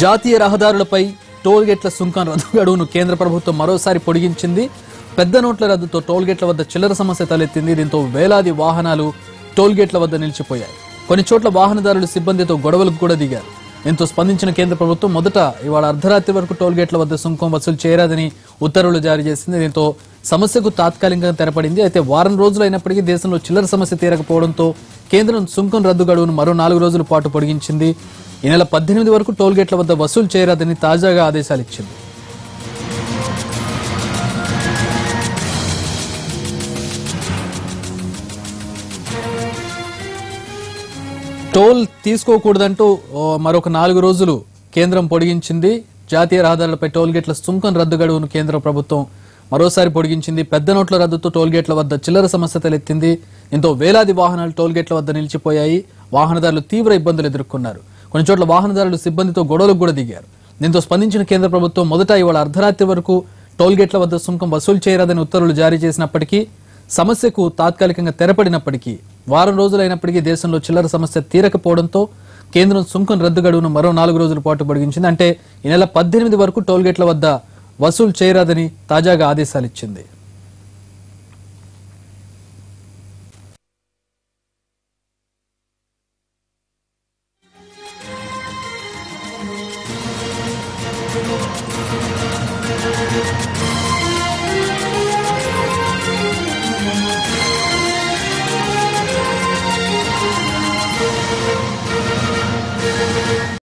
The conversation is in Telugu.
జాతీయ రహదారులపై టోల్ గేట్ల సుంకం రద్దు గడువును కేంద్ర ప్రభుత్వం మరోసారి పొడిగించింది. పెద్ద నోట్ల రద్దుతో టోల్ గేట్ల వద్ద చిల్లర సమస్య తలెత్తింది. దీంతో వేలాది వాహనాలు టోల్ గేట్ల వద్ద నిలిచిపోయాయి. కొన్ని చోట్ల వాహనదారులు సిబ్బందితో గొడవలకు కూడా దిగారు. దీంతో స్పందించిన కేంద్ర ప్రభుత్వం మొదట ఇవాళ అర్ధరాత్రి వరకు టోల్ గేట్ల వద్ద సుంకం వసూలు చేయరాదని ఉత్తర్వులు జారీ చేసింది. దీంతో సమస్యకు తాత్కాలికంగా తెరపడింది. అయితే వారం రోజులు అయినప్పటికీ దేశంలో చిల్లర సమస్య తీరకపోవడంతో కేంద్రం సుంకం రద్దు గడువును మరో 4 రోజుల పాటు పొడిగించింది. ఈ నెల 18 వరకు టోల్ గేట్ల వద్ద వసూలు చేయరాదని తాజాగా ఆదేశాలు ఇచ్చింది. టోల్ తీసుకోకూడదంటూ మరొక 4 రోజులు కేంద్రం పొడిగించింది. జాతీయ రహదారులపై టోల్ గేట్ల సుంకం రద్దు గడువును కేంద్ర ప్రభుత్వం మరోసారి పొడిగించింది. పెద్ద నోట్ల రద్దుతో టోల్ గేట్ల వద్ద చిల్లర సమస్య తలెత్తింది. దీంతో వేలాది వాహనాలు టోల్ గేట్ల వద్ద నిలిచిపోయాయి. వాహనదారులు తీవ్ర ఇబ్బందులు ఎదుర్కొన్నారు. కొన్ని చోట్ల వాహనదారులు సిబ్బందితో గొడవలకు కూడా దిగారు. దీంతో స్పందించిన కేంద్ర ప్రభుత్వం మొదట ఇవాళ అర్ధరాత్రి వరకు టోల్ గేట్ల వద్ద సుంకం వసూలు చేయరాదని ఉత్తర్వులు జారీ చేసినప్పటికీ సమస్యకు తాత్కాలికంగా తెరపడినప్పటికీ వారం రోజులైనప్పటికీ దేశంలో చిల్లర సమస్య తీరకపోవడంతో కేంద్రం సుంకం రద్దు గడువును మరో 4 రోజుల పాటు పొడిగించింది. అంటే ఈ నెల 18 వరకు టోల్ గేట్ల వద్ద వసూలు చేయరాదని తాజాగా ఆదేశాలు ఇచ్చింది.